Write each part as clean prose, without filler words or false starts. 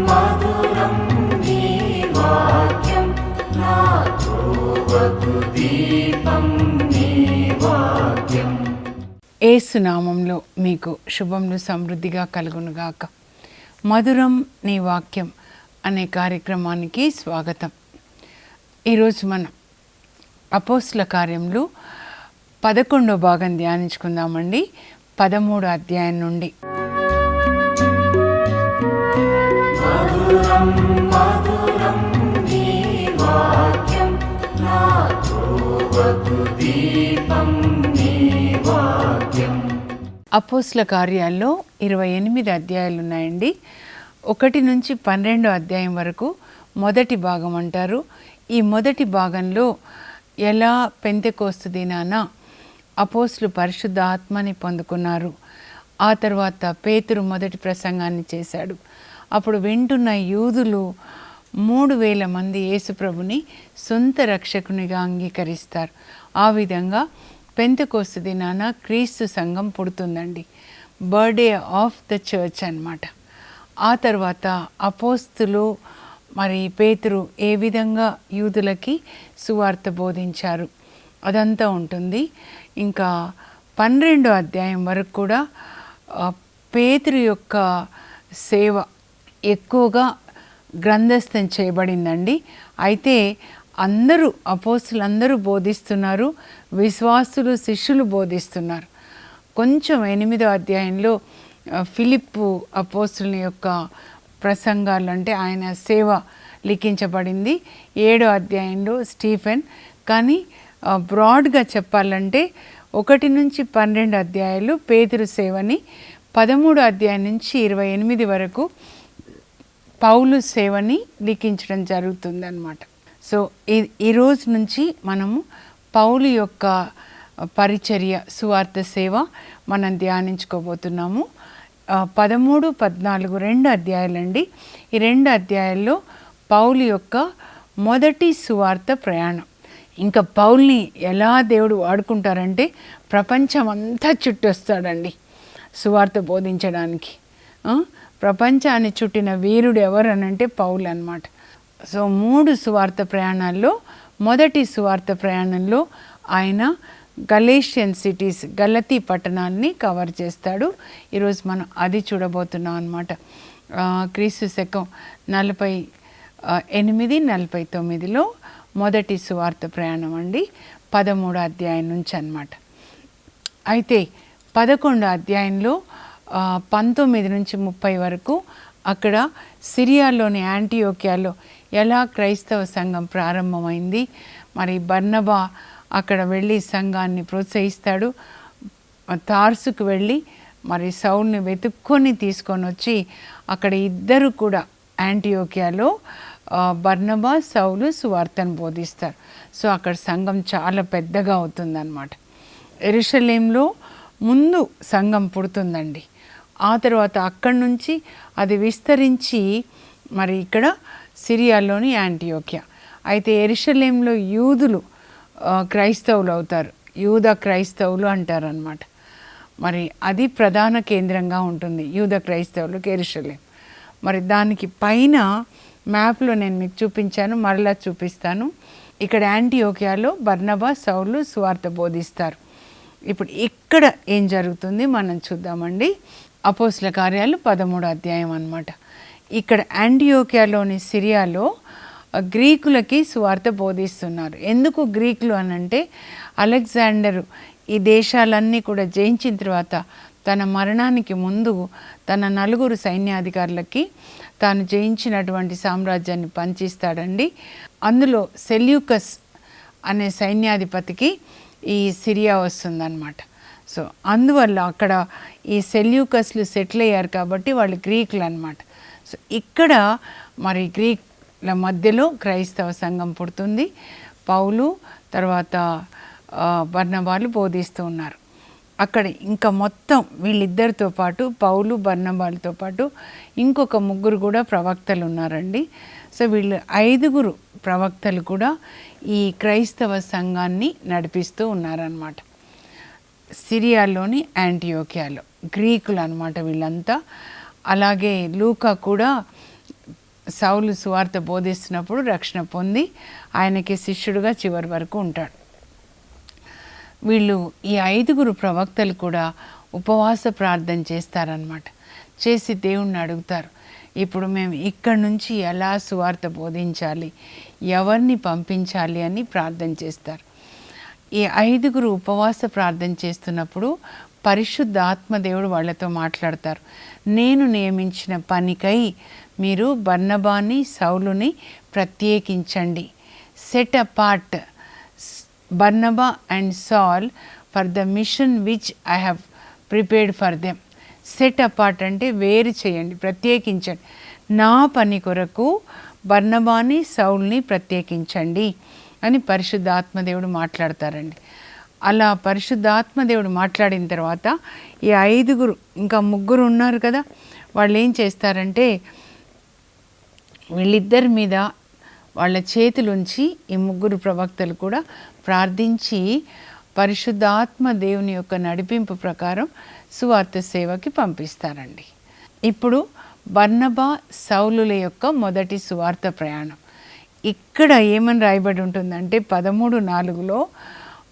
మధురం నీ వాక్యం నా త్రోవకు దీపం నీ వాక్యం. యేసు నామంలో మీకు శుభములు సమృద్ధిగా కలుగునుగాక. మధురం నీ వాక్యం అనే కార్యక్రమానికి స్వాగతం. ఈరోజు మనం అపోస్తల కార్యములు 11వ భాగం ధ్యానించుకుందామండి. 13వ అధ్యాయం నుండి. మధురం మధురం నీ వాక్యం నా త్రోవకు దీపం నీ వాక్యం. అపోస్తల కార్యాల్లో 28 అధ్యాయాలు ఉన్నాయండి. 1 నుంచి 12వ అధ్యాయం వరకు మొదటి భాగం అంటారు. ఈ మొదటి భాగంలో ఎలా పెంతెకోస్తు దినాన అపోస్తలు పరిశుద్ధ ఆత్మని పొందుకున్నారు, ఆ తర్వాత పేతురు మొదటి ప్రసంగాన్ని చేశాడు. అప్పుడు వింటున్న యూదులు 3000 మంది యేసుప్రభుని సొంత రక్షకునిగా అంగీకరిస్తారు. ఆ విధంగా పెంతెకోస్తు దినాన క్రీస్తు సంఘం పుడుతుందండి. బర్త్డే ఆఫ్ ద చర్చ్ అన్నమాట. ఆ తర్వాత అపోస్తులు మరి పేతురు ఏ విధంగా యూదులకి సువార్త బోధించారు అదంతా ఉంటుంది. ఇంకా 12వ అధ్యాయం వరకు కూడా పేతురు యొక్క సేవ ఎక్కువగా గ్రంథస్థం చేయబడిందండి. అయితే అపోస్తులందరూ బోధిస్తున్నారు, విశ్వాసులు శిష్యులు బోధిస్తున్నారు. కొంచెం 8వ అధ్యాయంలో ఫిలిప్పు అపోస్తుల యొక్క ప్రసంగాలు అంటే ఆయన సేవ లిఖించబడింది. 7వ అధ్యాయంలో స్టీఫెన్. కానీ బ్రాడ్గా చెప్పాలంటే 1 నుంచి 12 అధ్యాయాలు పేతురు సేవని, 13వ అధ్యాయం నుంచి 28 వరకు పౌలు సేవని లిఖించడం జరుగుతుందన్నమాట. సో ఈ రోజు నుంచి మనము పౌలు యొక్క పరిచర్య సువార్త సేవ మనం ధ్యానించుకోబోతున్నాము. 13, 14 2 అధ్యాయాలండి. ఈ 2 అధ్యాయాల్లో పౌలు యొక్క మొదటి సువార్త ప్రయాణం. ఇంకా పౌల్ని ఎలా దేవుడు వాడుకుంటారంటే ప్రపంచం అంతా చుట్టొస్తాడండి సువార్త బోధించడానికి. ప్రపంచాన్ని చుట్టిన వీరుడు ఎవరు అనంటే పౌలు అన్నమాట. సో 3 సువార్త ప్రయాణాల్లో మొదటి సువార్త ప్రయాణంలో ఆయన గలేషియన్ సిటీస్, గలతీ పట్టణాన్ని కవర్ చేస్తాడు. ఈరోజు మనం అది చూడబోతున్నాం అన్నమాట. క్రీస్తు శకం 48, 49లో మొదటి సువార్త ప్రయాణం అండి, 13వ అధ్యాయం నుంచి అన్నమాట. అయితే 11వ అధ్యాయంలో 19 నుంచి 30 వరకు అక్కడ సిరియాలోని యాంటియోకియాలో ఎలా క్రైస్తవ సంఘం ప్రారంభమైంది, మరి బర్నబా అక్కడ వెళ్ళి సంఘాన్ని ప్రోత్సహిస్తాడు. తార్సుకు వెళ్ళి మరి సౌల్ని వెతుక్కొని తీసుకొని వచ్చి అక్కడ ఇద్దరు కూడా యాంటియోకియాలో బర్నబా, సౌలు సువార్తను బోధిస్తారు. సో అక్కడ సంఘం చాలా పెద్దగా అవుతుందన్నమాట. యెరూషలేంలో ముందు సంఘం పుడుతుందండి. ఆ తర్వాత అక్కడి నుంచి అది విస్తరించి మరి ఇక్కడ సిరియాలోని యాంటియోకియా. అయితే యెరూషలేంలో యూదులు క్రైస్తవులు అవుతారు, యూద క్రైస్తవులు అంటారనమాట. మరి అది ప్రధాన కేంద్రంగా ఉంటుంది యూద క్రైస్తవులకు యెరూషలేం. మరి దానికి పైన మ్యాప్లో నేను మీకు చూపించాను, మరలా చూపిస్తాను. ఇక్కడ యాంటియోకియాలో బర్నబా, సౌలు సువార్త బోధిస్తారు. ఇప్పుడు ఇక్కడ ఏం జరుగుతుంది మనం చూద్దామండి. అపోస్తల కార్యాలు 13వ అధ్యాయం అన్నమాట. ఇక్కడ యాంటియోకియాలోని సిరియాలో గ్రీకులకి సువార్త బోధిస్తున్నారు. ఎందుకు గ్రీకులు అనంటే అలెగ్జాండరు ఈ దేశాలన్నీ కూడా జయించిన తర్వాత తన మరణానికి ముందు తన 4 సైన్యాధికారులకి తాను జయించినటువంటి సామ్రాజ్యాన్ని పంచిస్తాడండి. అందులో సెల్యూకస్ అనే సైన్యాధిపతికి ఈ సిరియా వస్తుందన్నమాట. సో అందువల్ల అక్కడ ఈ సెల్యూకస్లు సెటిల్ అయ్యారు కాబట్టి వాళ్ళు గ్రీకులు అన్నమాట. సో ఇక్కడ మరి గ్రీకుల మధ్యలో క్రైస్తవ సంఘం పుడుతుంది. పౌలు తర్వాత బర్నబాలు బోధిస్తూ ఉన్నారు. అక్కడ ఇంకా మొత్తం వీళ్ళిద్దరితో పాటు పౌలు బర్నబాలతో పాటు ఇంకొక 3 కూడా ప్రవక్తలు ఉన్నారండి. సో వీళ్ళు 5 ప్రవక్తలు కూడా ఈ క్రైస్తవ సంఘాన్ని నడిపిస్తూ ఉన్నారన్నమాట. సిరియాలోని యాంటియోకియాలో గ్రీకులు అన్నమాట వీళ్ళంతా. అలాగే లూకా కూడా సౌలు సువార్త బోధిస్తున్నప్పుడు రక్షణ పొంది ఆయనకి శిష్యుడుగా చివరి వరకు ఉంటాడు. వీళ్ళు ఈ 5 ప్రవక్తలు కూడా ఉపవాస ప్రార్థన చేస్తారనమాట. చేసి దేవుణ్ణి అడుగుతారు, ఇప్పుడు మేము ఇక్కడి నుంచి ఎలా సువార్త బోధించాలి, ఎవరిని పంపించాలి అని ప్రార్థన చేస్తారు. ఈ 5 ఉపవాస ప్రార్థన చేస్తున్నప్పుడు పరిశుద్ధ ఆత్మదేవుడు వాళ్ళతో మాట్లాడతారు. నేను నియమించిన పనికై మీరు బర్నబాని సౌలుని ప్రత్యేకించండి. Set apart Barnabas and Saul for the mission which I have prepared for them. Set apart అంటే వేరు చేయండి, ప్రత్యేకించండి. నా పని కొరకు బర్నబాని సౌల్ని ప్రత్యేకించండి అని పరిశుద్ధాత్మదేవుడు మాట్లాడతారండి. అలా పరిశుద్ధాత్మదేవుడు మాట్లాడిన తర్వాత ఈ 5 ఇంకా 3 ఉన్నారు కదా, వాళ్ళు ఏం చేస్తారంటే వీళ్ళిద్దరి మీద వాళ్ళ చేతులుంచి ఈ 3 ప్రవక్తలు కూడా ప్రార్థించి పరిశుద్ధాత్మ దేవుని యొక్క నడిపింపు ప్రకారం సువార్త సేవకి పంపిస్తారండి. ఇప్పుడు బర్నబా సౌలుల యొక్క మొదటి సువార్త ప్రయాణం. ఇక్కడ ఏమని రాయబడి ఉంటుందంటే 13:4లో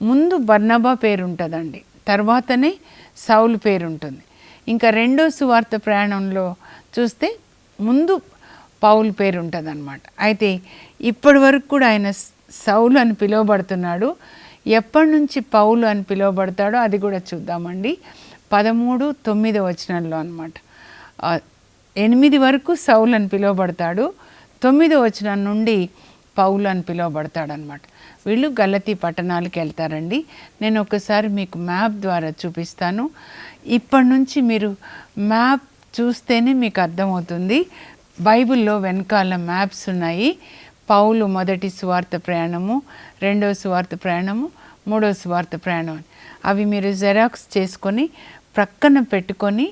ముందు బర్నబా పేరు ఉంటుందండి, తర్వాతనే సౌలు పేరు ఉంటుంది. ఇంకా రెండో సువార్త ప్రయాణంలో చూస్తే ముందు పౌలు పేరు ఉంటుంది అనమాట. అయితే ఇప్పటి వరకు కూడా ఆయన సౌలు అని పిలువబడుతున్నాడు. ఎప్పటి నుంచి పౌలు అని పిలువబడతాడో అది కూడా చూద్దామండి. 13:9 అనమాట. 8 వరకు సౌలు అని పిలువబడతాడు, 9 నుండి పౌలు అని పిలువబడతాడు అనమాట. వీళ్ళు గలతీ పట్టణాలకు వెళ్తారండి. నేను ఒకసారి మీకు మ్యాప్ ద్వారా చూపిస్తాను. ఇప్పటి నుంచి మీరు మ్యాప్ చూస్తేనే మీకు అర్థమవుతుంది. బైబిల్లో వెనకాల మ్యాప్స్ ఉన్నాయి. పౌలు మొదటి సువార్త ప్రయాణము, రెండవ సువార్త ప్రయాణము, మూడవ సువార్త ప్రయాణం అని. అవి మీరు జెరాక్స్ చేసుకొని ప్రక్కన పెట్టుకొని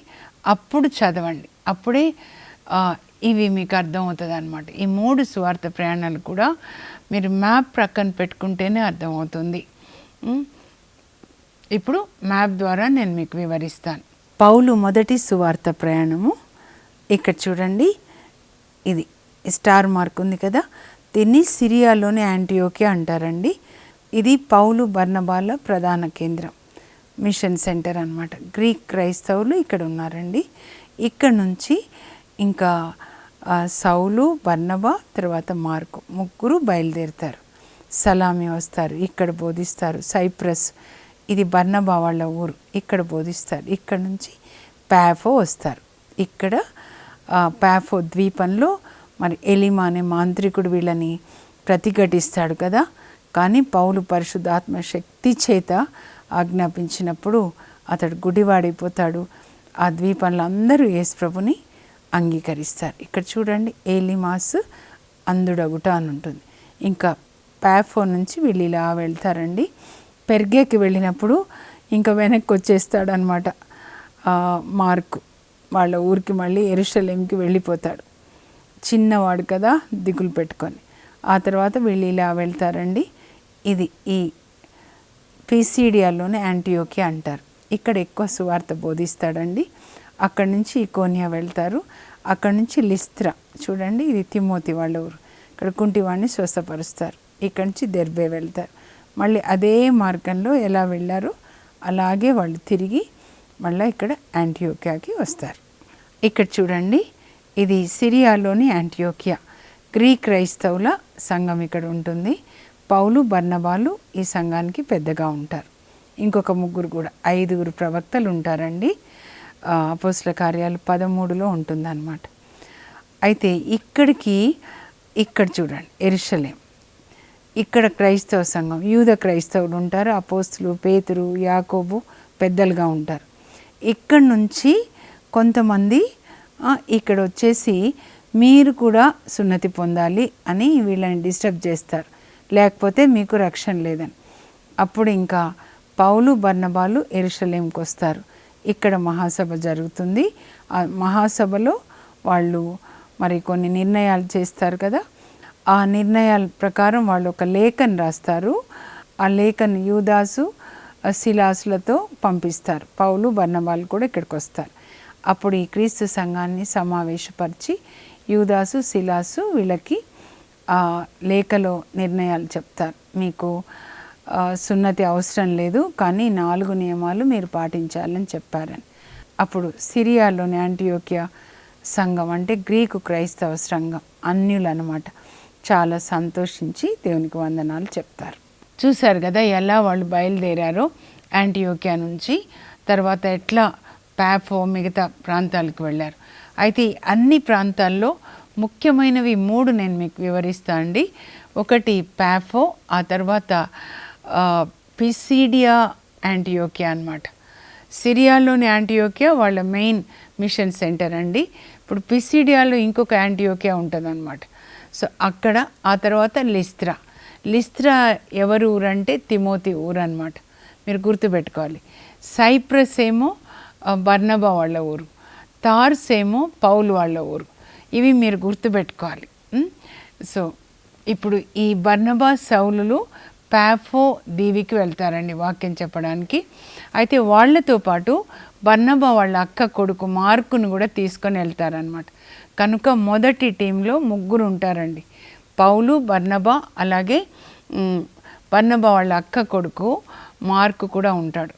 అప్పుడు చదవండి. అప్పుడే ఇవి మీకు అర్థమవుతుంది అనమాట. ఈ 3 సువార్త ప్రయాణాలు కూడా మీరు మ్యాప్ ప్రక్కన పెట్టుకుంటేనే అర్థమవుతుంది. ఇప్పుడు మ్యాప్ ద్వారా నేను మీకు వివరిస్తాను. పౌలు మొదటి సువార్త ప్రయాణము ఇక్కడ చూడండి, ఇది స్టార్ మార్క్ ఉంది కదా, దీన్ని సిరియాలోని యాంటియోకియా అంటారండి. ఇది పౌలు బర్నబాల ప్రధాన కేంద్రం, మిషన్ సెంటర్ అన్నమాట. గ్రీక్ క్రైస్తవులు ఇక్కడ ఉన్నారండి. ఇక్కడ నుంచి ఇంకా సౌలు, బర్నబా, తర్వాత మార్కు 3 బయలుదేరుతారు. సలామి వస్తారు, ఇక్కడ బోధిస్తారు. సైప్రస్, ఇది బర్నబా వాళ్ళ ఊరు, ఇక్కడ బోధిస్తారు. ఇక్కడ నుంచి పాఫో వస్తారు. ఇక్కడ పాఫో ద్వీపంలో మరి ఎలిమా అనే మాంత్రికుడు వీళ్ళని ప్రతిఘటిస్తాడు కదా, కానీ పౌలు పరిశుద్ధాత్మ శక్తి చేత ఆజ్ఞాపించినప్పుడు అతడు గుడివాడైపోతాడు. ఆ ద్వీపంలో అందరూ యేసు ప్రభుని అంగీకరిస్తారు. ఇక్కడ చూడండి, ఏలిమాస్ అందుడగుట అని ఉంటుంది. ఇంకా పాఫో నుంచి వీళ్ళు ఇలా వెళ్తారండి. పెర్గేకి వెళ్ళినప్పుడు ఇంకా వెనక్కి వచ్చేస్తాడు అనమాట. మార్కు వాళ్ళ ఊరికి మళ్ళీ యెరూషలేంకి వెళ్ళిపోతాడు. చిన్నవాడు కదా, దిగులు పెట్టుకొని. ఆ తర్వాత వీళ్ళు ఇలా వెళ్తారండి. ఇది ఈ పిసిడియాలోనే యాంటియోకియా అంటారు. ఇక్కడ ఎక్కువ సువార్త బోధిస్తాడండి. అక్కడి నుంచి ఇకోనియా వెళ్తారు. అక్కడి నుంచి లిస్త్రా, చూడండి ఇది తిమోతి వాళ్ళ ఊరు, ఇక్కడ కుంటివాడిని స్వస్థపరుస్తారు. ఇక్కడి నుంచి దెర్బే వెళ్తారు. మళ్ళీ అదే మార్గంలో ఎలా వెళ్ళారో అలాగే వాళ్ళు తిరిగి మళ్ళీ ఇక్కడ యాంటియోకియాకి వస్తారు. ఇక్కడ చూడండి, ఇది సిరియాలోని యాంటియోకియా. గ్రీక్ క్రైస్తవుల సంఘం ఇక్కడ ఉంటుంది. పౌలు, బర్నబాలు ఈ సంఘానికి పెద్దగా ఉంటారు. ఇంకొక 3 కూడా 5 ప్రవక్తలు ఉంటారండి. అపోస్తల కార్యాలు 13లో ఉంటుందన్నమాట. అయితే ఇక్కడ చూడండి, యెరూషలేం, ఇక్కడ క్రైస్తవ సంఘం, యూద క్రైస్తవులు ఉంటారు. అపోస్తులు, పేతురు, యాకోబు పెద్దలుగా ఉంటారు. ఇక్కడ నుంచి కొంతమంది ఇక్కడ వచ్చేసి మీరు కూడా సున్నతి పొందాలి అని వీళ్ళని డిస్టర్బ్ చేస్తారు, లేకపోతే మీకు రక్షణ లేదని. అప్పుడు ఇంకా పౌలు, బర్నబాలు యెరూషలేంకి వస్తారు. ఇక్కడ మహాసభ జరుగుతుంది. ఆ మహాసభలో వాళ్ళు మరి కొన్ని నిర్ణయాలు చేస్తారు కదా, ఆ నిర్ణయాల ప్రకారం వాళ్ళు ఒక లేఖను రాస్తారు. ఆ లేఖను యూదాసు, సిలాసులతో పంపిస్తారు. పౌలు, బర్నబాలు కూడా ఇక్కడికి వస్తారు. అప్పుడు ఈ క్రీస్తు సంఘాన్ని సమావేశపరిచి యూదాసు సిలాసు వీళ్ళకి లేఖలో నిర్ణయాలు చెప్తారు. మీకు సున్నతి అవసరం లేదు, కానీ 4 నియమాలు మీరు పాటించాలని చెప్పారని. అప్పుడు సిరియాలోని యాంటియోకియా సంఘం అంటే గ్రీకు క్రైస్తవ సంఘం అన్యులు అన్నమాట చాలా సంతోషించి దేవునికి వందనాలు చెప్తారు. చూశారు కదా ఎలా వాళ్ళు బయలుదేరారో యాంటియోకియా నుంచి, తర్వాత ఎట్లా పాఫో మిగతా ప్రాంతాలకు వెళ్ళారు. అయితే అన్ని ప్రాంతాల్లో ముఖ్యమైనవి 3 నేను మీకు వివరిస్తా అండి. ఒకటి పాఫో, ఆ తర్వాత పిసిడియా యాంటియోకియా అన్నమాట. సిరియాలోని యాంటియోకియా వాళ్ళ మెయిన్ మిషన్ సెంటర్ అండి. ఇప్పుడు పిసిడియాలో ఇంకొక యాంటియోకియా ఉంటుందన్నమాట. సో అక్కడ, ఆ తర్వాత లిస్త్రా ఎవరు ఊరంటే తిమోతి ఊరు అన్నమాట. మీరు గుర్తుపెట్టుకోవాలి. సైప్రస్ ఏమో బర్నబా వాళ్ళ ఊరు, తార్స్ ఏమో పౌలు వాళ్ళ ఊరు. ఇవి మీరు గుర్తుపెట్టుకోవాలి. సో ఇప్పుడు ఈ బర్నబా సౌలులు పాఫో దీవికి వెళ్తారండి వాక్యం చెప్పడానికి. అయితే వాళ్లతో పాటు బర్నబా వాళ్ళ అక్క కొడుకు మార్కును కూడా తీసుకొని వెళ్తారనమాట. కనుక మొదటి టీంలో 3 ఉంటారండి. పౌలు, బర్నబా, అలాగే బర్నబా వాళ్ళ అక్క కొడుకు మార్కు కూడా ఉంటాడు.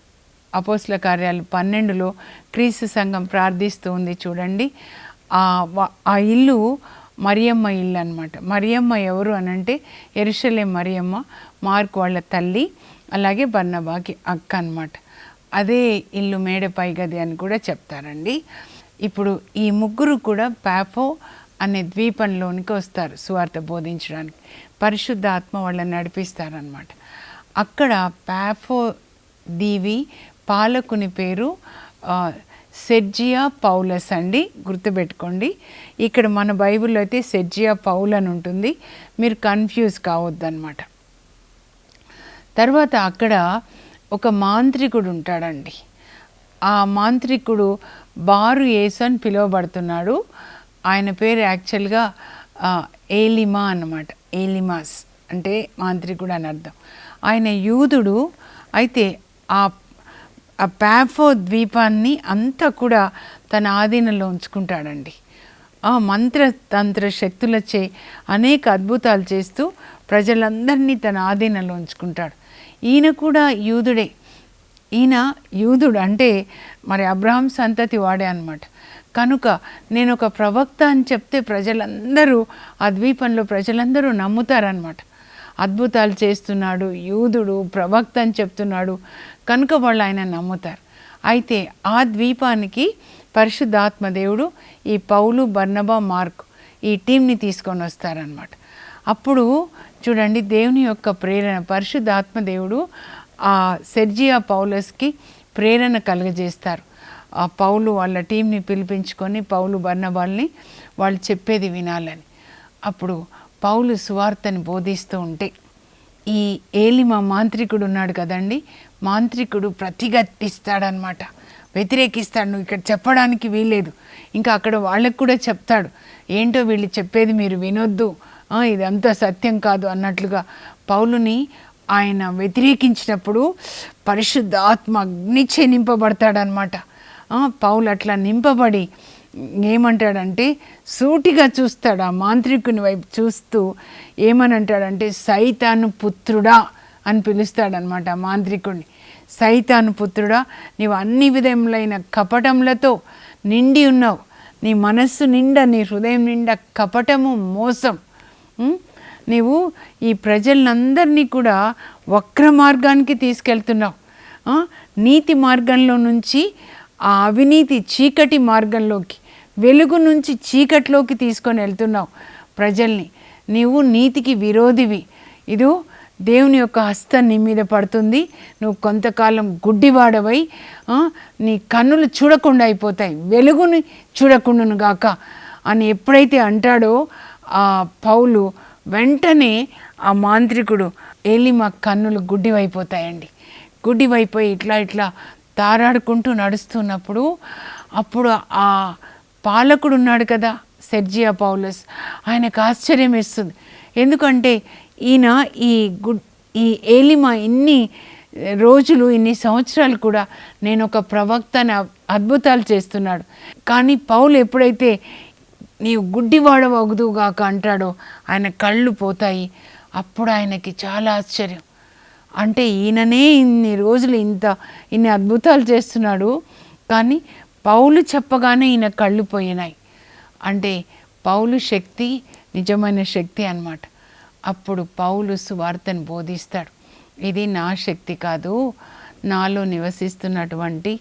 అపోస్తల కార్యాలు 12లో క్రీస్తు సంఘం ప్రార్థిస్తూ ఉంది చూడండి. ఆ ఇల్లు మరియమ్మ ఇల్లు అన్నమాట. మరియమ్మ ఎవరు అనంటే యెరూషలేం మరియమ్మ, మార్కు వాళ్ళ తల్లి, అలాగే బర్నబాకి అక్క అన్నమాట. అదే ఇల్లు మేడపై గది అని కూడా చెప్తారండి. ఇప్పుడు ఈ 3 కూడా పాఫో అనే ద్వీపంలోనికి వస్తారు సువార్త బోధించడానికి. పరిశుద్ధ ఆత్మ వాళ్ళని నడిపిస్తారనమాట. అక్కడ పాఫో దీవి పాలకుని పేరు సెర్జియా పౌలస్ అండి, గుర్తుపెట్టుకోండి. ఇక్కడ మన బైబిల్లో అయితే సెర్జియా పౌల్ అని ఉంటుంది, మీరు కన్ఫ్యూజ్ కావద్దన్నమాట. తర్వాత అక్కడ ఒక మాంత్రికుడు ఉంటాడండి. ఆ మాంత్రికుడు బారు యేసు అని పిలువబడుతున్నాడు. ఆయన పేరు యాక్చువల్గా ఏలిమా అన్నమాట. ఏలిమాస్ అంటే మాంత్రికుడు అని అర్థం. ఆయన యూదుడు. అయితే ఆ పాఫో ద్వీపాన్ని అంతా కూడా తన ఆధీనంలో ఉంచుకుంటాడండి. ఆ మంత్రతంత్ర శక్తులచే అనేక అద్భుతాలు చేస్తూ ప్రజలందరినీ తన ఆధీనంలో ఉంచుకుంటాడు. ఈయన కూడా యూదుడే. ఈయన యూదుడు అంటే మరి అబ్రహాం సంతతి వాడే అన్నమాట. కనుక నేను ఒక ప్రవక్త అని చెప్తే ప్రజలందరూ, ఆ ద్వీపంలో ప్రజలందరూ నమ్ముతారనమాట. అద్భుతాలు చేస్తున్నాడు, యూదుడు, ప్రవక్త అని చెప్తున్నాడు కనుక వాళ్ళు ఆయన నమ్ముతారు. అయితే ఆ ద్వీపానికి పరిశుద్ధాత్మ దేవుడు ఈ పౌలు, బర్నబా, మార్కు ఈ టీంని తీసుకొని వస్తారనమాట. అప్పుడు చూడండి దేవుని యొక్క ప్రేరణ, పరిశుద్ధాత్మ దేవుడు ఆ సెర్జియా పౌలస్కి ప్రేరణ కలుగజేస్తారు. ఆ పౌలు వాళ్ళ టీంని పిలిపించుకొని పౌలు, బర్నబాల్ని వాళ్ళు చెప్పేది వినాలని. అప్పుడు పౌలు సువార్తని బోధిస్తూ ఉంటే ఈ ఏలిమ మాంత్రికుడు ఉన్నాడు కదండి, మాంత్రికుడు ప్రతిఘటిస్తాడనమాట, వ్యతిరేకిస్తాడు. నువ్వు ఇక్కడ చెప్పడానికి వీల్లేదు. ఇంకా అక్కడ వాళ్ళకు కూడా చెప్తాడు, ఏంటో వీళ్ళు చెప్పేది మీరు వినొద్దు, ఇదంతా సత్యం కాదు అన్నట్లుగా పౌలుని ఆయన వ్యతిరేకించినప్పుడు పరిశుద్ధ ఆత్మ అగ్నిచే నింపబడతాడనమాట. పౌలు అట్లా నింపబడి ఏమంటాడంటే సూటిగా చూస్తాడు, ఆ మాంత్రికుని వైపు చూస్తూ ఏమని అంటాడంటే సైతాను పుత్రుడా అని పిలుస్తాడనమాట. ఆ మాంత్రికుడిని సైతాను పుత్రుడా, నీవు అన్ని విధములైన కపటములతో నిండి ఉన్నావు, నీ మనస్సు నిండా, నీ హృదయం నిండా కపటము, మోసం. నీవు ఈ ప్రజలందరినీ కూడా వక్ర మార్గానికి తీసుకెళ్తున్నావు. నీతి మార్గంలో నుంచి ఆ అవినీతి చీకటి మార్గంలోకి, వెలుగు నుంచి చీకటిలోకి తీసుకొని వెళ్తున్నావు ప్రజల్ని. నీవు నీతికి విరోధివి. ఇదో దేవుని యొక్క హస్తం నీ మీద పడుతుంది. నువ్వు కొంతకాలం గుడ్డివాడవై నీ కన్నులు చూడకుండా అయిపోతాయి, వెలుగుని చూడకుండాను గాక అని ఎప్పుడైతే అంటాడో ఆ పౌలు, వెంటనే ఆ మాంత్రికుడు ఏలిమ కన్నులు గుడ్డివైపోతాయండి. గుడ్డివైపోయి ఇట్లా ఇట్లా తారాడుకుంటూ నడుస్తున్నప్పుడు అప్పుడు ఆ పాలకుడు ఉన్నాడు కదా సెర్జియా పౌలస్, ఆయనకు ఆశ్చర్యం వేస్తుంది. ఎందుకంటే ఈయన ఈ ఏలిమ ఇన్ని రోజులు, ఇన్ని సంవత్సరాలు కూడా నేను ఒక ప్రవక్తని అద్భుతాలు చేస్తున్నాడు. కానీ పౌలు ఎప్పుడైతే నీవు గుడ్డివాడవగుదుగాక అంటాడో ఆయన కళ్ళు పోతాయి. అప్పుడు ఆయనకి చాలా ఆశ్చర్యం. అంటే ఈయననే ఇన్ని రోజులు ఇన్ని అద్భుతాలు చేస్తున్నాడు, కానీ పౌలు చెప్పగానే ఈయన కళ్ళు పోయినాయి. అంటే పౌలు శక్తి నిజమైన శక్తి అన్నమాట. అప్పుడు పౌలు సువార్తను బోధిస్తాడు. ఇది నా శక్తి కాదు, నాలో నివసిస్తున్నటువంటి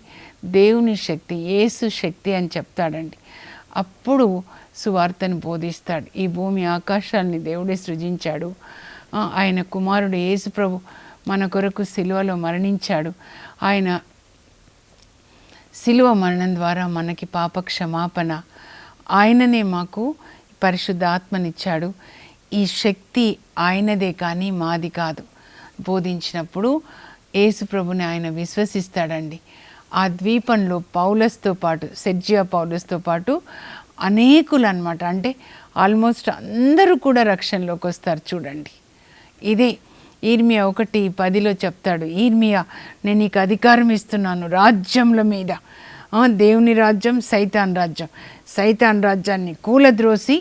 దేవుని శక్తి, యేసు శక్తి అని చెప్తాడండి. అప్పుడు సువార్తను బోధిస్తాడు. ఈ భూమి ఆకాశాన్ని దేవుడే సృజించాడు. ఆయన కుమారుడు యేసు ప్రభు మన కొరకు సిలువలో మరణించాడు. ఆయన సిలువ మరణం ద్వారా మనకి పాప క్షమాపణ, ఆయననే మాకు పరిశుద్ధ ఆత్మనిచ్చాడు. ఈ శక్తి ఆయనదే కానీ మాది కాదు. బోధించినప్పుడు యేసు ప్రభుని ఆయన విశ్వసిస్తాడండి. ఆ ద్వీపంలో పౌలస్తో పాటు, సెర్జియా పౌలస్తో పాటు అనేకులు అన్నమాట. అంటే ఆల్మోస్ట్ అందరూ కూడా రక్షణలోకి వస్తారు. చూడండి, ఇదే ఇర్మియా 1:10 చెప్తాడు. ఇర్మియా, నేను నీకు అధికారం ఇస్తున్నాను రాజ్యముల మీద. దేవుని రాజ్యం, సైతాన్ రాజ్యం. సైతాన్ రాజ్యాన్ని కూలద్రోసి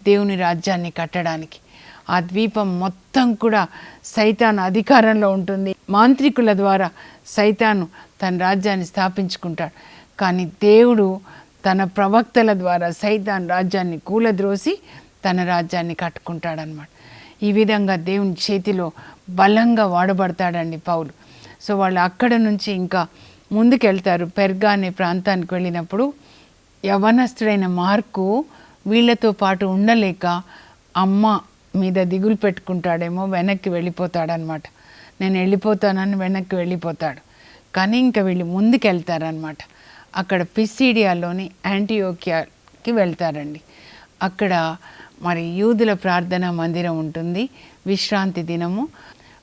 దేవుని రాజ్యాన్ని కట్టడానికి. ఆ ద్వీపం మొత్తం కూడా సైతాన్ అధికారంలో ఉంటుంది. మాంత్రికుల ద్వారా సైతాను తన రాజ్యాన్ని స్థాపించుకుంటాడు. కానీ దేవుడు తన ప్రవక్తల ద్వారా సైతాన్ రాజ్యాన్ని కూలద్రోసి తన రాజ్యాన్ని కట్టుకుంటాడనమాట. ఈ విధంగా దేవుని చేతిలో బలంగా వాడబడతాడండి పౌలు. సో వాళ్ళు అక్కడ నుంచి ఇంకా ముందుకెళ్తారు. పెర్గా అనే ప్రాంతానికి వెళ్ళినప్పుడు యవనస్తుడైన మార్కు వీళ్ళతో పాటు ఉండలేక అమ్మ మీద దిగులు పెట్టుకుంటాడేమో, వెనక్కి వెళ్ళిపోతాడనమాట. నేను వెళ్ళిపోతానని వెనక్కి వెళ్ళిపోతాడు. కానీ ఇంకా వీళ్ళు ముందుకెళ్తారనమాట. అక్కడ పిసిడియాలోని యాంటియోకియాకి వెళ్తారండి. అక్కడ మరి యూదుల ప్రార్థనా మందిరం ఉంటుంది, విశ్రాంతి దినము.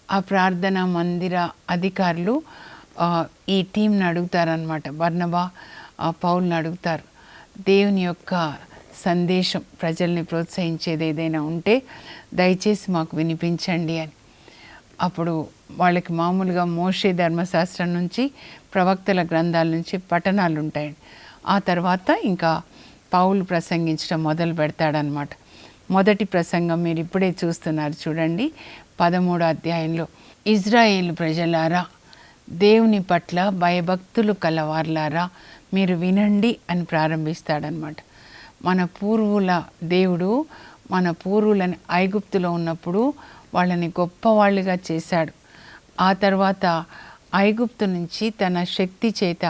ఆ ప్రార్థనా మందిర అధికారులు ఈ టీంని అడుగుతారనమాట. బర్నబా పౌల్ని అడుగుతారు, దేవుని యొక్క సందేశం ప్రజల్ని ప్రోత్సహించేది ఏదైనా ఉంటే దయచేసి మాకు వినిపించండి అని. అప్పుడు వాళ్ళకి మామూలుగా మోషే ధర్మశాస్త్రం నుంచి, ప్రవక్తల గ్రంథాల నుంచి పఠనాలు ఉంటాయండి. ఆ తర్వాత ఇంకా పౌలు ప్రసంగించడం మొదలు పెడతాడనమాట. మొదటి ప్రసంగం మీరు ఇప్పుడే చూస్తున్నారు చూడండి, 13వ అధ్యాయంలో. ఇజ్రాయేలు ప్రజలారా, దేవుని పట్ల భయభక్తులు కలవార్లారా, మీరు వినండి అని ప్రారంభిస్తాడనమాట. మన పూర్వుల దేవుడు మన పూర్వులని ఐగుప్తులో ఉన్నప్పుడు వాళ్ళని గొప్పవాళ్ళుగా చేశాడు. ఆ తర్వాత ఐగుప్తు నుంచి తన శక్తి చేత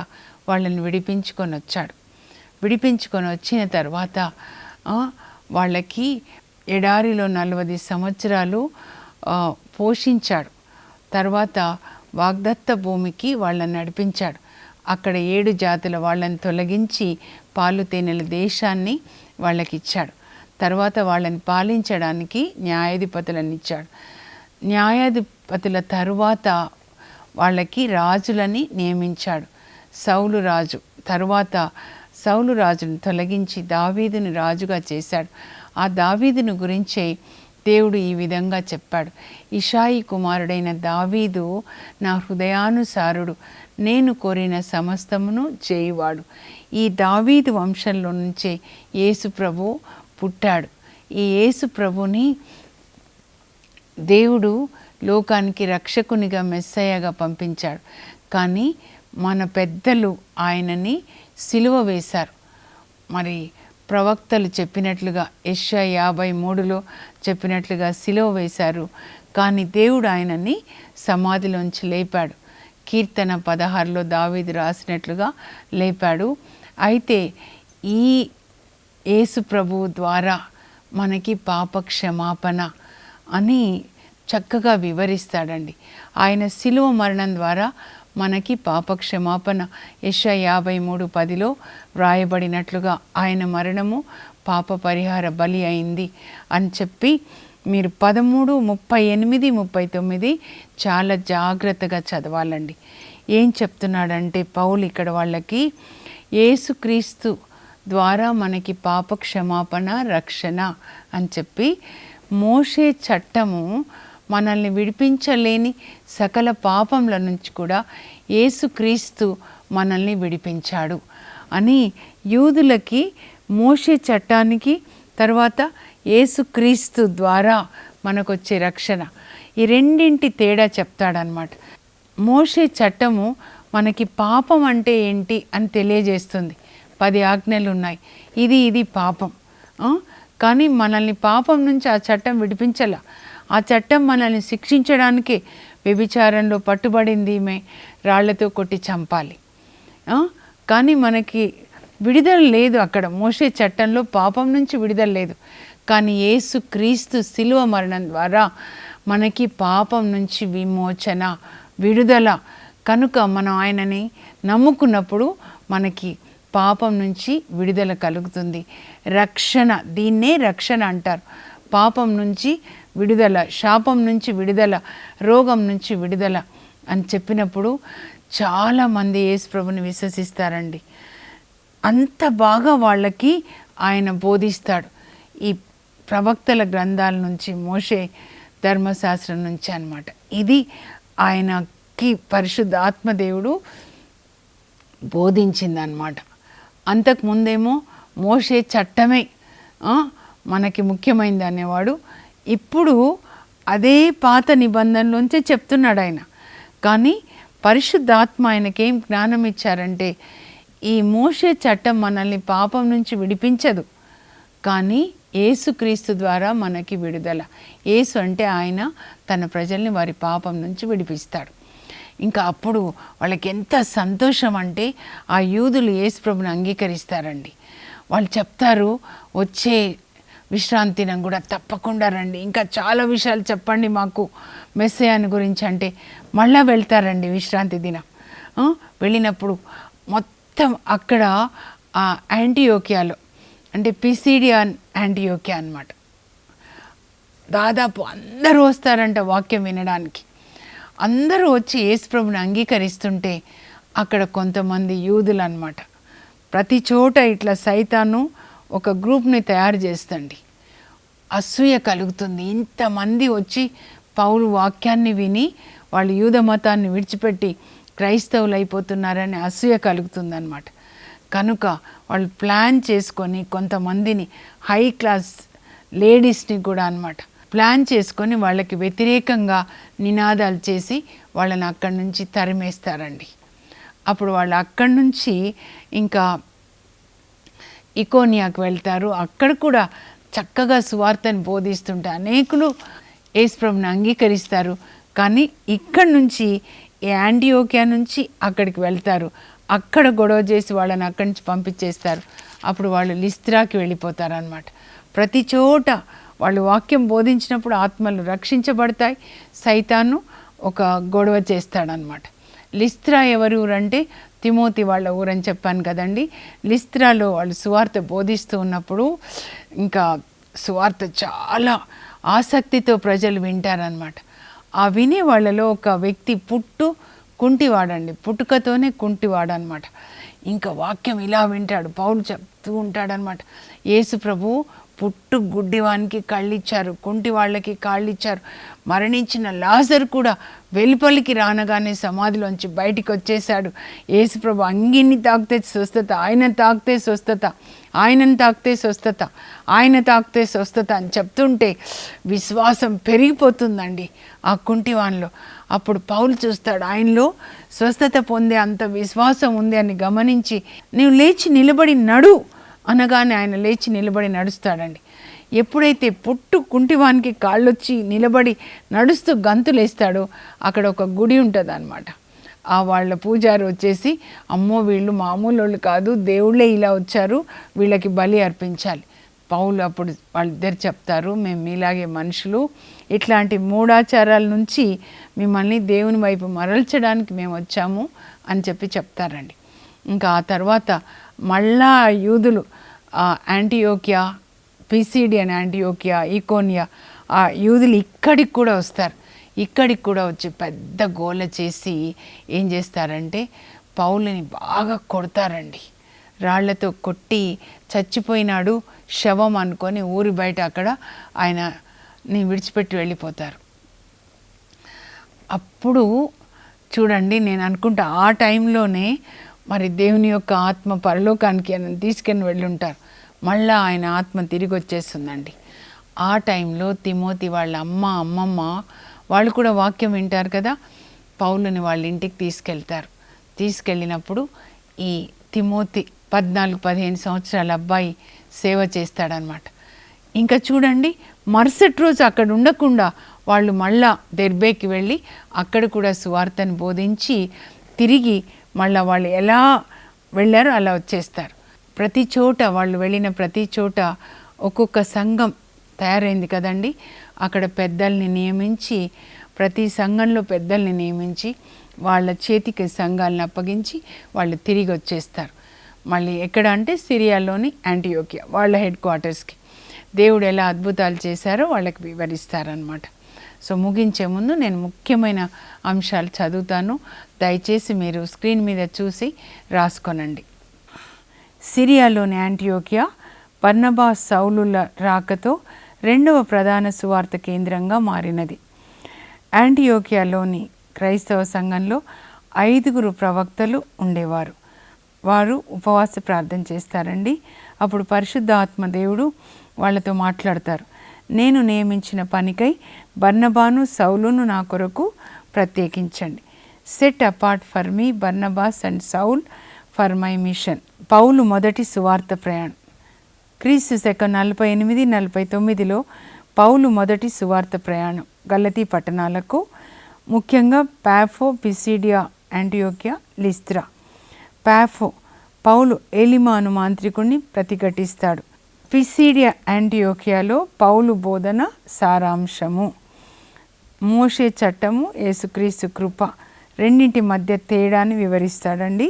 వాళ్ళని విడిపించుకొని వచ్చాడు. విడిపించుకొని వచ్చిన తర్వాత వాళ్ళకి ఎడారిలో 40 సంవత్సరాలు పోషించాడు. తర్వాత వాగ్దత్త భూమికి వాళ్ళని నడిపించాడు. అక్కడ 7 జాతుల వాళ్ళని తొలగించి పాలు తేనెల దేశాన్ని వాళ్ళకి ఇచ్చాడు. తర్వాత వాళ్ళని పాలించడానికి న్యాయాధిపతులను ఇచ్చాడు. న్యాయాధిపతుల తరువాత వాళ్ళకి రాజులని నియమించాడు. సౌలు రాజు తర్వాత సౌలు రాజును తొలగించి దావీదుని రాజుగా చేశాడు. ఆ దావీదుని గురించే దేవుడు ఈ విధంగా చెప్పాడు, ఇషాయి కుమారుడైన దావీదు నా హృదయానుసారుడు, నేను కోరిన సమస్తమును చేయువాడు. ఈ దావీదు వంశంలో నుంచే యేసు ప్రభు పుట్టాడు. ఈ యేసు ప్రభుని దేవుడు లోకానికి రక్షకునిగా, మెస్సయ్యగా పంపించాడు. కానీ మన పెద్దలు ఆయనని సిలువ వేశారు. మరి ప్రవక్తలు చెప్పినట్లుగా యెషయా 53లో చెప్పినట్లుగా సిలువ వేశారు. కానీ దేవుడు ఆయనని సమాధిలోంచి లేపాడు. కీర్తన 16లో దావీదు రాసినట్లుగా లేపాడు. అయితే ఈ యేసు ప్రభువు ద్వారా మనకి పాప క్షమాపణ అని చక్కగా వివరిస్తాడండి. ఆయన సిలువ మరణం ద్వారా మనకి పాప క్షమాపణ యెషయా 53:10లో వ్రాయబడినట్లుగా ఆయన మరణము పాప పరిహార బలి అయింది అని చెప్పి మీరు 13, 38, 39 చాలా జాగ్రత్తగా చదవాలండి. ఏం చెప్తున్నాడంటే పౌలు ఇక్కడ వాళ్ళకి యేసుక్రీస్తు ద్వారా మనకి పాప క్షమాపణ, రక్షణ అని చెప్పి, మోషే చట్టము మనల్ని విడిపించలేని సకల పాపంల నుంచి కూడా యేసుక్రీస్తు మనల్ని విడిపించాడు అని యూదులకి మోషే చట్టానికి తర్వాత యేసుక్రీస్తు ద్వారా మనకు వచ్చే రక్షణ, ఈ రెండింటి తేడా చెప్తాడనమాట. మోషే చట్టము మనకి పాపం అంటే ఏంటి అని తెలియజేస్తుంది. 10 ఆజ్ఞలు ఉన్నాయి. ఇది పాపం. కానీ మనల్ని పాపం నుంచి ఆ చట్టం విడిపించాల. ఆ చట్టం మనల్ని శిక్షించడానికే వ్యభిచారంలో పట్టుబడింది ఈమె రాళ్లతో కొట్టి చంపాలి. కానీ మనకి విడుదల లేదు. అక్కడ మోషే చట్టంలో పాపం నుంచి విడుదల లేదు. కానీ యేసుక్రీస్తు శిలువ మరణం ద్వారా మనకి పాపం నుంచి విమోచన, విడుదల. కనుక మనం ఆయనని నమ్ముకున్నప్పుడు మనకి పాపం నుంచి విడుదల కలుగుతుంది. రక్షణ, దీన్నే రక్షణ అంటారు. పాపం నుంచి విడుదల, శాపం నుంచి విడుదల, రోగం నుంచి విడుదల అని చెప్పినప్పుడు చాలామంది యేసు ప్రభుని విశ్వసిస్తారండి. అంత బాగా వాళ్ళకి ఆయన బోధిస్తాడు. ఈ ప్రవక్తల గ్రంథాల నుంచి, మోషే ధర్మశాస్త్రం నుంచి అన్నమాట. ఇది ఆయనకి పరిశుద్ధ ఆత్మదేవుడు బోధించిందనమాట. అంతకుముందేమో మోషే చట్టమే మనకి ముఖ్యమైనది అనేవాడు. ఇప్పుడు అదే పాత నిబంధనలోంచే చెప్తున్నాడు ఆయన. కానీ పరిశుద్ధాత్మ ఆయనకేం జ్ఞానం ఇచ్చారంటే, ఈ మోషే చట్టం మనల్ని పాపం నుంచి విడిపించదు, కానీ యేసుక్రీస్తు ద్వారా మనకి విడుదల. యేసు అంటే ఆయన తన ప్రజల్ని వారి పాపం నుంచి విడిపిస్తాడు. ఇంకా అప్పుడు వాళ్ళకి ఎంత సంతోషం అంటే, ఆ యూదులు యేసు ప్రభుని అంగీకరిస్తారండి. వాళ్ళు చెప్తారు, వచ్చే విశ్రాంతి దినం కూడా తప్పకుండా రండి, ఇంకా చాలా విషయాలు చెప్పండి మాకు మెస్సయాని గురించి అంటే మళ్ళా వెళ్తారండి విశ్రాంతి దినం. వెళ్ళినప్పుడు మొత్తం అక్కడ యాంటియోకియాలో, అంటే పిసిడియన్ యాంటియోకియా అన్నమాట, దాదాపు అందరూ వస్తారంట వాక్యం వినడానికి. అందరూ వచ్చి యేసు ప్రభుని అంగీకరిస్తుంటే అక్కడ కొంతమంది యూదులు అన్నమాట, ప్రతి చోట ఇట్లా సైతాను ఒక గ్రూప్ని తయారు చేస్తండి. అసూయ కలుగుతుంది. ఇంతమంది వచ్చి పౌలు వాక్యాన్ని విని వాళ్ళు యూద మతాన్ని విడిచిపెట్టి క్రైస్తవులు అయిపోతున్నారని అసూయ కలుగుతుందన్నమాట. కనుక వాళ్ళు ప్లాన్ చేసుకొని కొంతమందిని, హై క్లాస్ లేడీస్ని కూడా అన్నమాట ప్లాన్ చేసుకొని వాళ్ళకి వ్యతిరేకంగా నినాదాలు చేసి వాళ్ళని అక్కడి నుంచి తరిమేస్తారండి. అప్పుడు వాళ్ళు అక్కడి నుంచి ఇంకా ఇకోనియాకు వెళ్తారు. అక్కడ కూడా చక్కగా సువార్తను బోధిస్తుంటే అనేకులు యేసు ప్రభుని అంగీకరిస్తారు. కానీ ఇక్కడి నుంచి యాంటియోకియా నుంచి అక్కడికి వెళ్తారు. అక్కడ గొడవ చేసి వాళ్ళని అక్కడి నుంచి పంపించేస్తారు. అప్పుడు వాళ్ళు లిస్త్రాకి వెళ్ళిపోతారు అన్నమాట. ప్రతి చోట వాళ్ళు వాక్యం బోధించినప్పుడు ఆత్మలు రక్షించబడతాయి. సైతాను ఒక గొడవ చేస్తాడనమాట. లిస్త్రా ఎవరి ఊరంటే తిమోతి వాళ్ళ ఊరని చెప్పాను కదండి. లిస్త్రాలో వాళ్ళు సువార్త బోధిస్తూ ఉన్నప్పుడు ఇంకా సువార్త చాలా ఆసక్తితో ప్రజలు వింటారనమాట. ఆ వినే వాళ్ళలో ఒక వ్యక్తి కుంటివాడండి, పుట్టుకతోనే కుంటివాడనమాట. ఇంకా వాక్యం ఇలా వింటాడు. పౌలు చెప్తూ ఉంటాడనమాట, యేసు ప్రభు గుడ్డివానికి కళ్ళు ఇచ్చారు, కుంటి వాళ్ళకి కాళ్ళు ఇచ్చారు, మరణించిన లాజరు కూడా వెలుపలికి రానగానే సమాధిలోంచి బయటికి వచ్చేసాడు. యేసుప్రభు అంగిని తాకితే స్వస్థత, ఆయన తాకితే స్వస్థత, ఆయనను తాకితే స్వస్థత, ఆయన తాకితే స్వస్థత అని చెప్తుంటే విశ్వాసం పెరిగిపోతుందండి ఆ కుంటివాన్లో. అప్పుడు పౌలు చూస్తాడు, ఆయనలో స్వస్థత పొందే అంత విశ్వాసం ఉంది అని గమనించి, నీవు లేచి నిలబడి నడు అనగానే ఆయన లేచి నిలబడి నడుస్తాడండి. ఎప్పుడైతే కుంటివానికి కాళ్ళొచ్చి నిలబడి నడుస్తూ గంతులేస్తాడో అక్కడ ఒక గుడి ఉంటుంది అన్నమాట. వాళ్ళ పూజారి వచ్చేసి, అమ్మో వీళ్ళు మామూలు వాళ్ళు కాదు, దేవుళ్ళే ఇలా వచ్చారు, వీళ్ళకి బలి అర్పించాలి. పౌలు అప్పుడు వాళ్ళిద్దరు చెప్తారు, మేము మీలాగే మనుషులు, ఇట్లాంటి మూఢాచారాల నుంచి మిమ్మల్ని దేవుని వైపు మరల్చడానికి మేము వచ్చాము అని చెప్తారండి. ఇంకా ఆ తర్వాత మళ్ళా యూదులు యాంటియోకియా, పిసిడియన్ యాంటియోకియా, ఈకోనియా, ఆ యూదులు ఇక్కడికి కూడా వస్తారు. ఇక్కడికి కూడా వచ్చి పెద్ద గోల చేసి ఏం చేస్తారంటే పౌలుని బాగా కొడతారండి. రాళ్లతో కొట్టి చచ్చిపోయినాడు శవం అనుకొని ఊరి బయట అక్కడ ఆయనని విడిచిపెట్టి వెళ్ళిపోతారు. అప్పుడు చూడండి, నేను అనుకుంటా ఆ టైంలోనే మరి దేవుని యొక్క ఆత్మ పరలోకానికి తీసుకొని వెళ్ళుంటారు. మళ్ళా ఆయన ఆత్మ తిరిగి వచ్చేస్తుందండి. ఆ టైంలో తిమోతి వాళ్ళ అమ్మమ్మ వాళ్ళు కూడా వాక్యం వింటారు కదా, పౌలుని వాళ్ళ ఇంటికి తీసుకెళ్ళినప్పుడు ఈ తిమోతి 14-15 సంవత్సరాల అబ్బాయి సేవ చేస్తాడనమాట. ఇంకా చూడండి, మరుసటి రోజు అక్కడ ఉండకుండా వాళ్ళు మళ్ళా దెర్బేకి వెళ్ళి అక్కడ కూడా సువార్తను బోధించి తిరిగి మళ్ళీ వాళ్ళు ఎలా వెళ్ళారో అలా వచ్చేస్తారు. ప్రతి చోట వాళ్ళు వెళ్ళిన ప్రతి చోట ఒక్కొక్క సంఘం తయారైంది కదండి. అక్కడ పెద్దల్ని నియమించి, ప్రతి సంఘంలో పెద్దల్ని నియమించి వాళ్ళ చేతికి సంఘాలను అప్పగించి వాళ్ళు తిరిగి వచ్చేస్తారు. మళ్ళీ ఎక్కడ అంటే సిరియాలోని యాంటియోకియా వాళ్ళ హెడ్ క్వార్టర్స్కి దేవుడు ఎలా అద్భుతాలు చేశారో వాళ్ళకి వివరిస్తారనమాట. సో ముగించే ముందు నేను ముఖ్యమైన అంశాలు చదువుతాను, దయచేసి మీరు స్క్రీన్ మీద చూసి రాసుకోనండి. సిరియాలోని యాంటియోకియా బర్నబా సౌలుల రాకతో రెండవ ప్రధాన సువార్త కేంద్రంగా మారినది. యాంటియోకియాలోని క్రైస్తవ సంఘంలో 5 ప్రవక్తలు ఉండేవారు. వారు ఉపవాస ప్రార్థన చేస్తారండి. అప్పుడు పరిశుద్ధ ఆత్మ దేవుడు వాళ్ళతో మాట్లాడతారు. నేను నియమించిన పనికై బర్నబాను సౌలును నా కొరకు ప్రత్యేకించండి. Set apart for me Barnabas and Saul for my mission. పౌలు మొదటి సువార్త ప్రయాణం. క్రీస్తు శకం 48-49లో పౌలు మొదటి సువార్త ప్రయాణం గలతీ పట్టణాలకు, ముఖ్యంగా పాఫో, పిసిడియా, యాంటియోకియా, లిస్త్రా. పాఫో పౌలు ఎలిమాను మాంత్రికుణ్ణి ప్రతిఘటిస్తాడు. పిసిడియా యాంటియోకియాలో పౌలు బోధన సారాంశము. మోషే చట్టము, యేసుక్రీస్తు కృప రెండింటి మధ్య తేడాని వివరిస్తాడండి.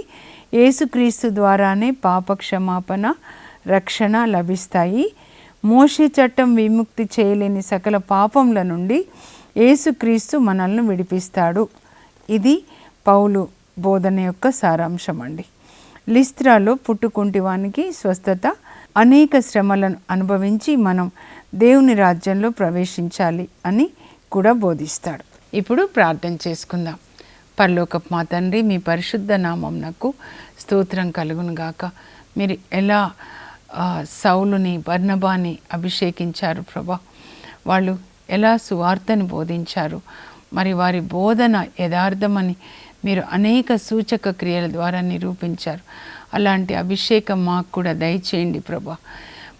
యేసుక్రీస్తు ద్వారానే పాపక్షమాపణ, రక్షణ లభిస్తాయి. మోషే చట్టం విముక్తి చేయలేని సకల పాపముల నుండి యేసుక్రీస్తు మనల్ని విడిపిస్తాడు. ఇది పౌలు బోధన యొక్క సారాంశం అండి. లిస్త్రాలో పుట్టుకుంటివానికి స్వస్థత, అనేక శ్రమలను అనుభవించి మనం దేవుని రాజ్యంలో ప్రవేశించాలి అని కూడా బోధిస్తాడు. ఇప్పుడు ప్రార్థన చేసుకుందాం. పరలోకపు మా తండ్రి, మీ పరిశుద్ధ నామమునకు స్తోత్రం కలుగును గాక. మీరు ఎలా సౌలుని, బర్నబాని అభిషేకించారు ప్రభా, వాళ్ళు ఎలా సువార్తను బోధించారు, మరి వారి బోధన యథార్థమని మీరు అనేక సూచక క్రియల ద్వారా నిరూపించారు. అలాంటి అభిషేకం మాకు కూడా దయచేయండి ప్రభా,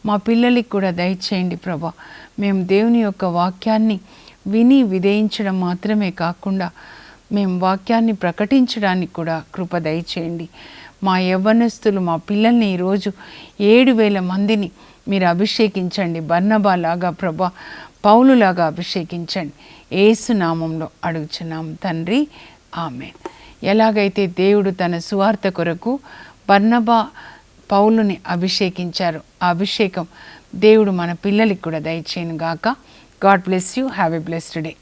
మా పిల్లలకి కూడా దయచేయండి ప్రభా. మేము దేవుని యొక్క వాక్యాన్ని విని విధేయించడం మాత్రమే కాకుండా మేము వాక్యాన్ని ప్రకటించడానికి కూడా కృప దయచేయండి. మా యవ్వనస్తులు, మా పిల్లల్ని ఈరోజు 7,000 మందిని మీరు అభిషేకించండి. బర్నబా లాగా ప్రభా, పౌలులాగా అభిషేకించండి. యేసు నామంలో అడుగుచున్నాం తండ్రి, ఆమేన్. ఎలాగైతే దేవుడు తన సువార్త కొరకు బర్నబా, పౌలుని అభిషేకించారు, ఆ అభిషేకం దేవుడు మన పిల్లలకి కూడా దయచేయను గాక. God bless you. Have a blessed day.